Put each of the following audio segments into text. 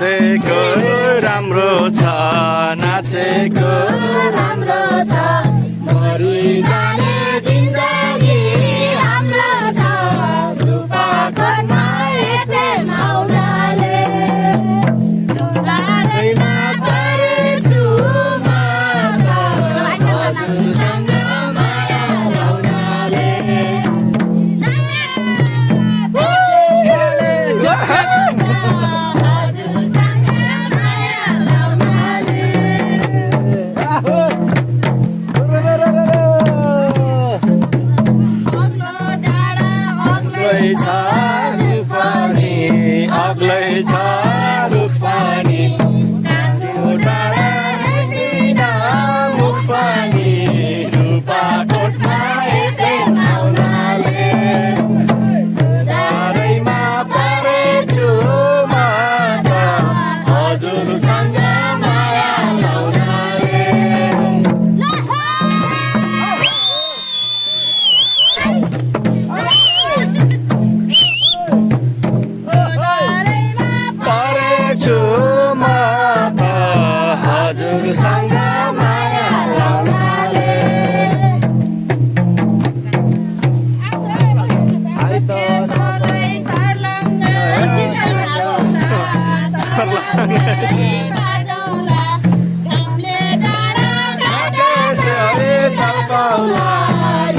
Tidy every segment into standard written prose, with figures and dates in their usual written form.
नाचेको राम्रो छ नाचेको राम्रो छ मरि जाने जिन्दगी हाम्रो छ रूपाकोटमा एफएम आउनाले लाडैमा परेछु म त हजुरसँग माया लाउनाले हजुरसँग माया लाउनाले अग्लै छ रुख पानी काँचो डाँडा हेर्दिन मुख पानी रूपाकोटमा एफएम आउनाले दारैमा परेछु म त हजुरसँग माया लाउनाले परेछु म त हजुरसँग माया लाउनाले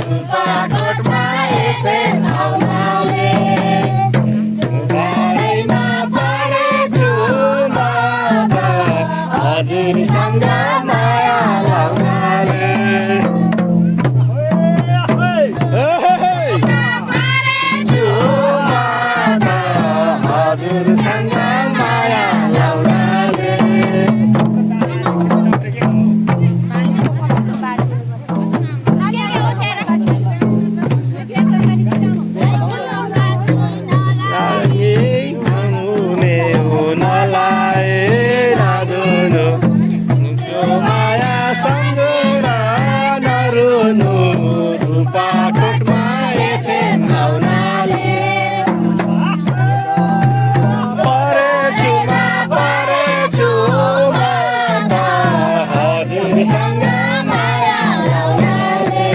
रूपाकोटमा एफएम आउनाले दारैमा परेछु म त हजुरसँग माया लाउनाले परेछु म त हजुरसँग माया लाउनाले हुने हुनलाई नदुनु त्यो माया सम्झेर नरुनु रूपाकोटमा एफएम आउनाले परेछु म त हजुरसँग माया लाउनाले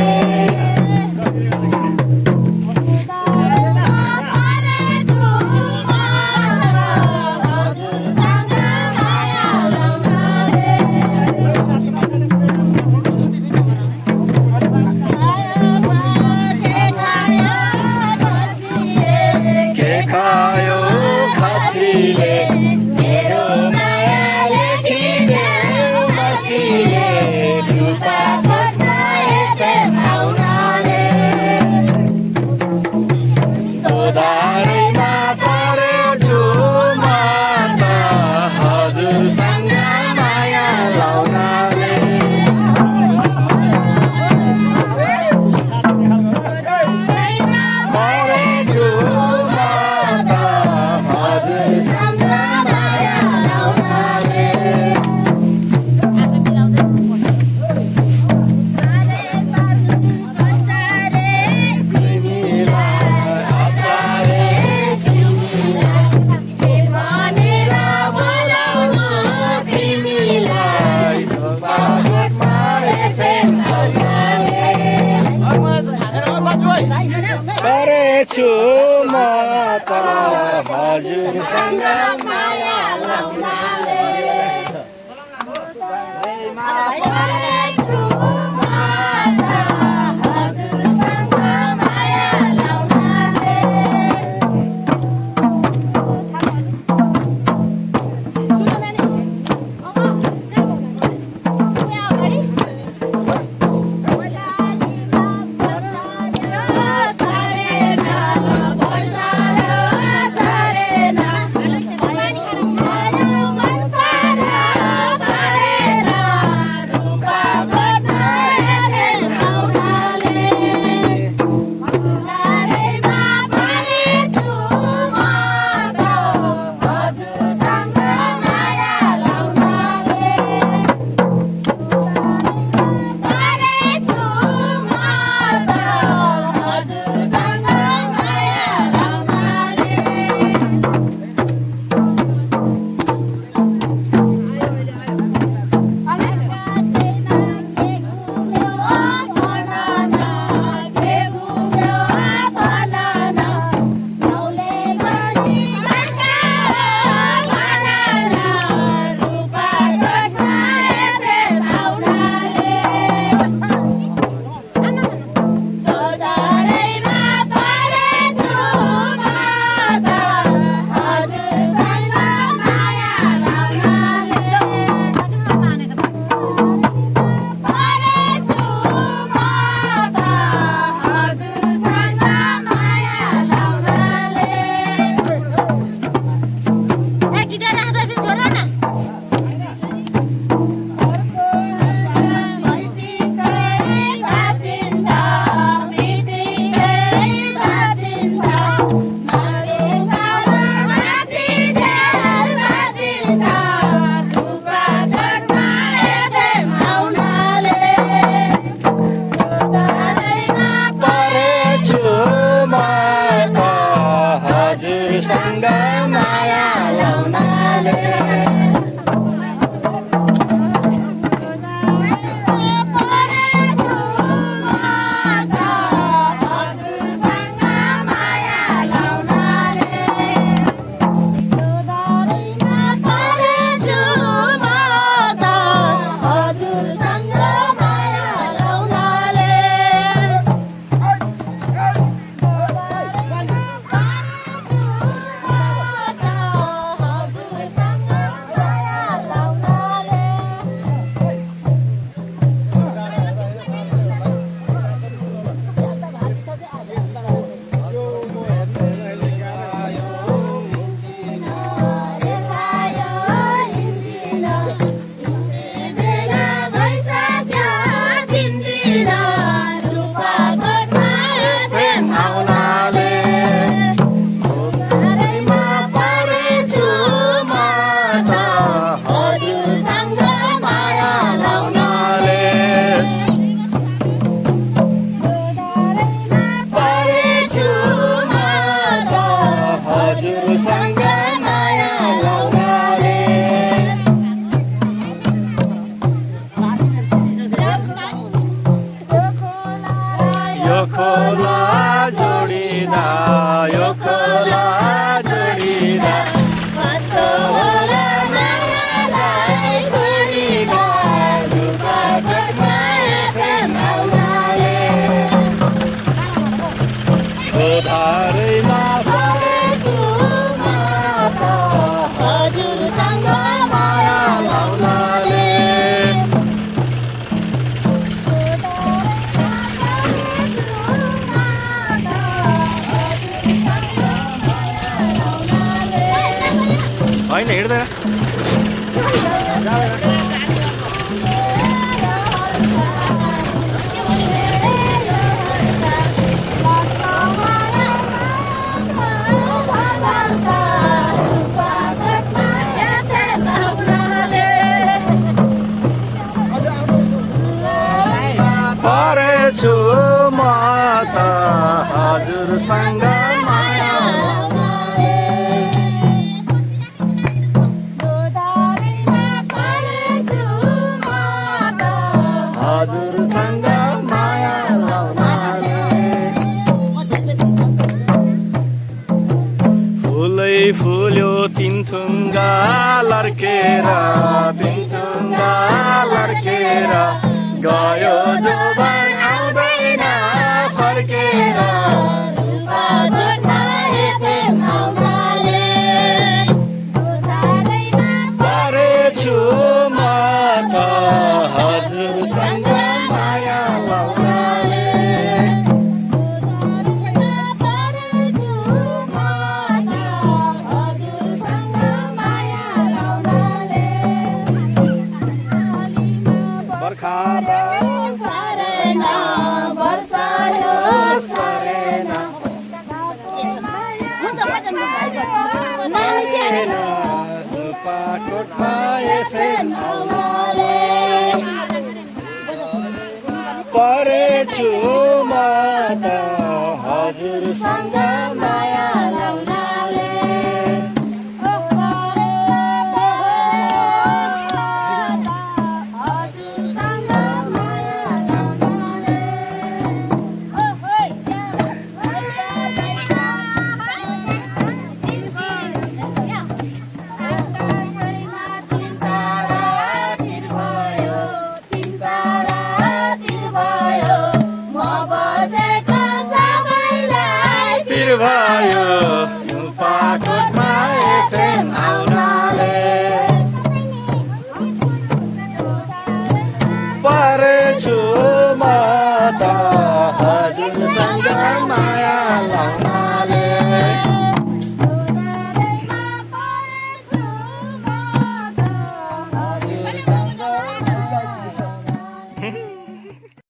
के खायो खसीले मेरो माया लेखिदेऊ मसीले रूपाकोटमा एफएम आउनाले दारैमा परेछु म त हजुरसँग माया लाउनाले परेछु म त हजुरसँग माया लाउनाले परेछु म त हजुरसँग माया लाउनाले रूपा हजुरसँग माया लाउनाले यो खोला जोडिँदा यो खोला जोडिँदा कस्तो होला मायालाई छोडिँदा रुपाकोटमा एफएम आउनाले गोधारैमा परेछु म त हजुरसँग माया लाउनाले होइन हिँड्दैन परेछु म त हजुरसँग माया हजुरसँग माया लाउनाले फुलै फुल्यो तिनथुङ्गा लर्केर तिनथुङ्गा लर्केर गयो जोबन आउँदैन फर्केर रुपाकोटमा एफएम आउनाले परेछु म त हजुरसँग माया लाउनाले बर्खा रुपाकोटमा एफएम आउनाले परेछु म त हजुरसँग